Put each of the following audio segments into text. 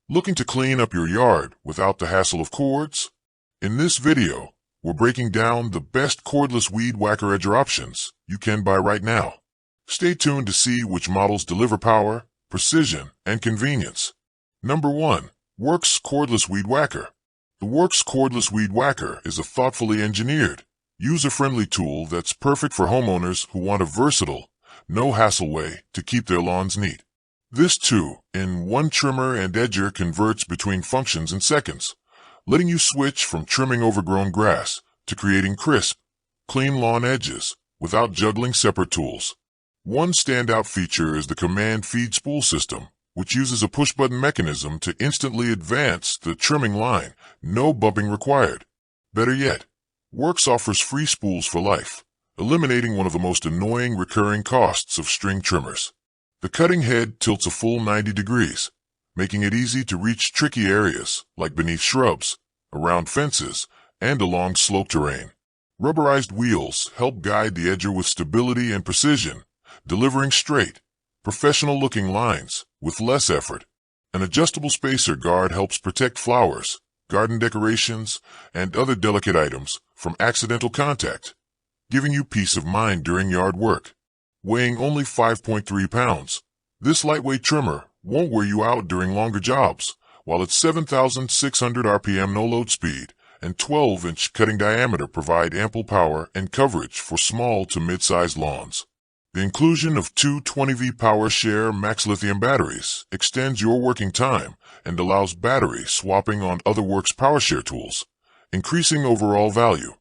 Looking to clean up your yard without the hassle of cords? In this video, we're breaking down the best cordless weed whacker edger options you can buy right now. Stay tuned to see which models deliver power, precision, and convenience. Number 1. Worx Cordless Weed Whacker. The Worx Cordless Weed Whacker is a thoughtfully engineered, user-friendly tool that's perfect for homeowners who want a versatile, no-hassle way to keep their lawns neat. This 2-in-1 trimmer and edger converts between functions in seconds, letting you switch from trimming overgrown grass to creating crisp, clean lawn edges without juggling separate tools. One standout feature is the command feed spool system, which uses a push-button mechanism to instantly advance the trimming line, no bumping required. Better yet, Worx offers free spools for life, eliminating one of the most annoying recurring costs of string trimmers. The cutting head tilts a full 90 degrees, making it easy to reach tricky areas like beneath shrubs, around fences, and along slope terrain. Rubberized wheels help guide the edger with stability and precision, delivering straight, professional-looking lines with less effort. An adjustable spacer guard helps protect flowers, garden decorations, and other delicate items from accidental contact, giving you peace of mind during yard work. Weighing only 5.3 pounds, this lightweight trimmer won't wear you out during longer jobs, while its 7,600 RPM no-load speed and 12-inch cutting diameter provide ample power and coverage for small to mid-sized lawns. The inclusion of two 20V Power Share Max Lithium batteries extends your working time and allows battery swapping on other Worx PowerShare tools, increasing overall value.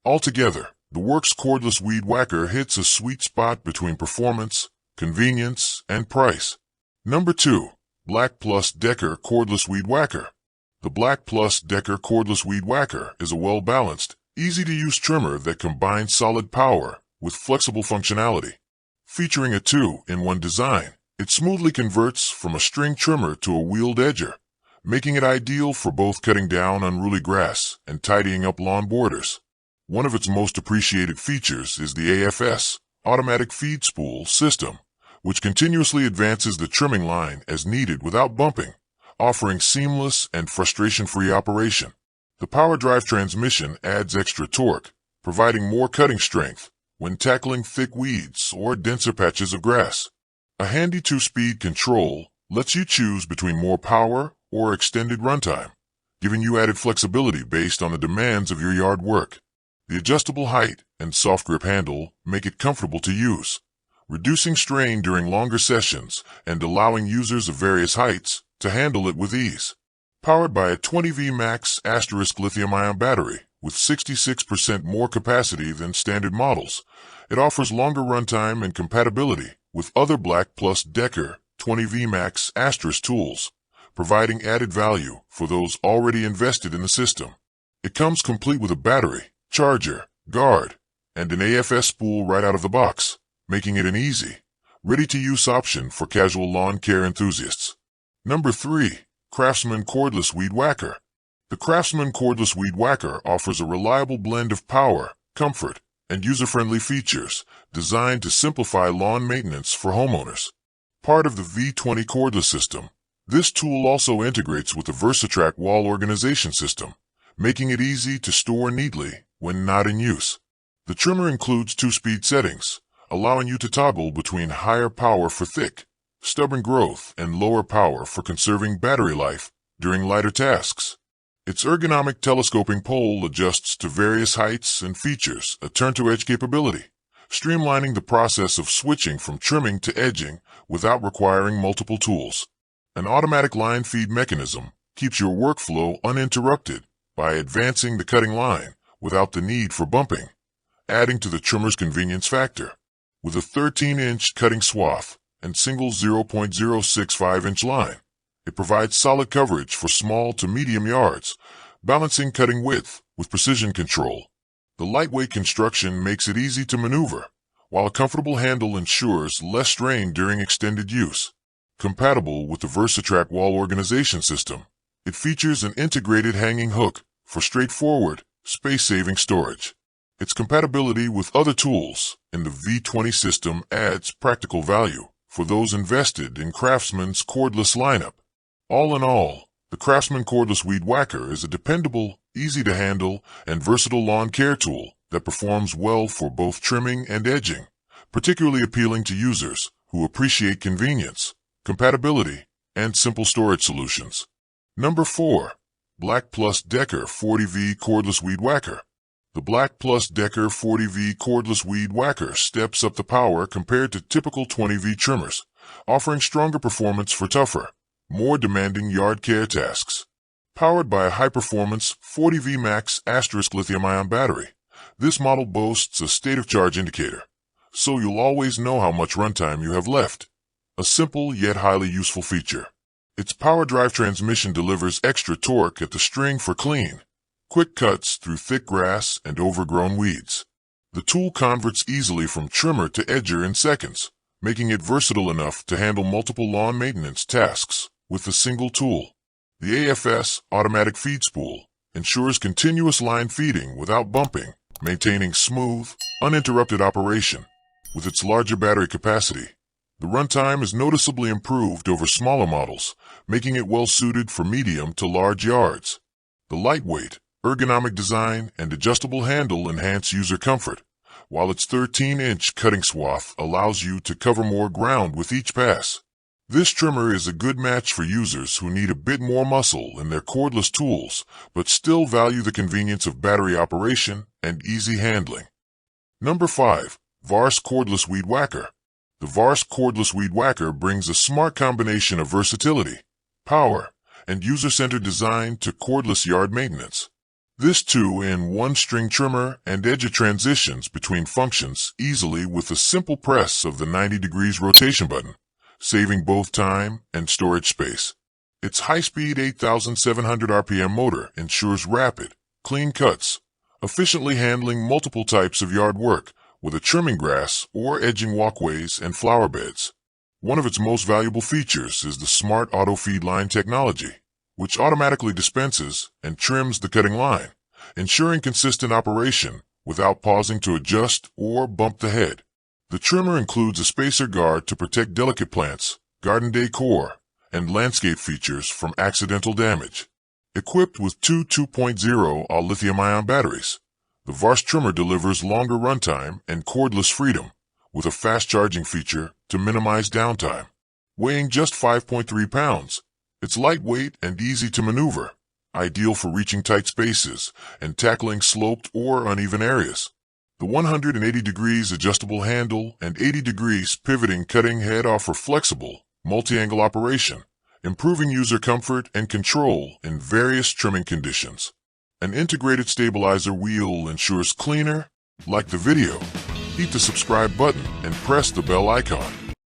Altogether, the Worx Cordless Weed Whacker hits a sweet spot between performance, convenience, and price. Number 2. Black+Decker Cordless Weed Whacker. The Black+Decker Cordless Weed Whacker is a well-balanced, easy-to-use trimmer that combines solid power with flexible functionality. Featuring a 2-in-1 design, it smoothly converts from a string trimmer to a wheeled edger, making it ideal for both cutting down unruly grass and tidying up lawn borders. One of its most appreciated features is the AFS, automatic feed spool system, which continuously advances the trimming line as needed without bumping, offering seamless and frustration-free operation. The power drive transmission adds extra torque, providing more cutting strength when tackling thick weeds or denser patches of grass. A handy 2-speed control lets you choose between more power or extended runtime, giving you added flexibility based on the demands of your yard work. The adjustable height and soft grip handle make it comfortable to use, reducing strain during longer sessions and allowing users of various heights to handle it with ease. Powered by a 20V Max * lithium-ion battery with 66% more capacity than standard models, it offers longer runtime and compatibility with other Black+Decker 20V Max * tools, providing added value for those already invested in the system. It comes complete with a battery, charger, guard, and an AFS spool right out of the box, making it an easy, ready-to-use option for casual lawn care enthusiasts. Number 3. Craftsman Cordless Weed Whacker. The Craftsman Cordless Weed Whacker offers a reliable blend of power, comfort, and user-friendly features designed to simplify lawn maintenance for homeowners. Part of the V20 cordless system, this tool also integrates with the VersaTrack wall organization system, making it easy to store neatly when not in use. The trimmer includes 2-speed settings, allowing you to toggle between higher power for thick, stubborn growth and lower power for conserving battery life during lighter tasks. Its ergonomic telescoping pole adjusts to various heights and features a turn-to-edge capability, streamlining the process of switching from trimming to edging without requiring multiple tools. An automatic line feed mechanism keeps your workflow uninterrupted by advancing the cutting line without the need for bumping, adding to the trimmer's convenience factor. With a 13-inch cutting swath and single 0.065-inch line, it provides solid coverage for small to medium yards, balancing cutting width with precision control. The lightweight construction makes it easy to maneuver, while a comfortable handle ensures less strain during extended use. Compatible with the VersaTrack wall organization system, it features an integrated hanging hook for straightforward, space-saving storage. Its compatibility with other tools in the V20 system adds practical value for those invested in Craftsman's cordless lineup. All in all, The Craftsman Cordless Weed Whacker is a dependable, easy-to-handle, and versatile lawn care tool that performs well for both trimming and edging, particularly appealing to users who appreciate convenience, compatibility, and simple storage solutions. Number 4. Black+Decker 40V Cordless Weed Whacker. The Black+Decker 40V Cordless Weed Whacker steps up the power compared to typical 20V trimmers, offering stronger performance for tougher, more demanding yard care tasks. Powered by a high-performance 40V Max * lithium-ion battery, this model boasts a state-of-charge indicator, so you'll always know how much runtime you have left. A simple yet highly useful feature. Its power drive transmission delivers extra torque at the string for clean, quick cuts through thick grass and overgrown weeds. The tool converts easily from trimmer to edger in seconds, making it versatile enough to handle multiple lawn maintenance tasks with a single tool. The AFS automatic feed spool ensures continuous line feeding without bumping, maintaining smooth, uninterrupted operation. With its larger battery capacity, the runtime is noticeably improved over smaller models, making it well suited for medium to large yards. The lightweight, ergonomic design and adjustable handle enhance user comfort, while its 13-inch cutting swath allows you to cover more ground with each pass. This trimmer is a good match for users who need a bit more muscle in their cordless tools, but still value the convenience of battery operation and easy handling. Number 5. Varsk Cordless Weed Whacker. The Varsk Cordless Weed Whacker brings a smart combination of versatility, power, and user-centered design to cordless yard maintenance. This 2-in-1 string trimmer and edger transitions between functions easily with a simple press of the 90 degrees rotation button, saving both time and storage space. Its high-speed 8,700 RPM motor ensures rapid, clean cuts, efficiently handling multiple types of yard work, whether trimming grass or edging walkways and flower beds. One of its most valuable features is the smart auto feed line technology, which automatically dispenses and trims the cutting line, ensuring consistent operation without pausing to adjust or bump the head. The trimmer includes a spacer guard to protect delicate plants, garden decor, and landscape features from accidental damage. Equipped with two 2.0 lithium-ion batteries, the Varsk trimmer delivers longer runtime and cordless freedom, with a fast charging feature to minimize downtime. Weighing just 5.3 pounds, it's lightweight and easy to maneuver, ideal for reaching tight spaces and tackling sloped or uneven areas. The 180 degrees adjustable handle and 80 degrees pivoting cutting head offer flexible, multi-angle operation, improving user comfort and control in various trimming conditions. An integrated stabilizer wheel ensures cleaner. Like the video, hit the subscribe button and press the bell icon.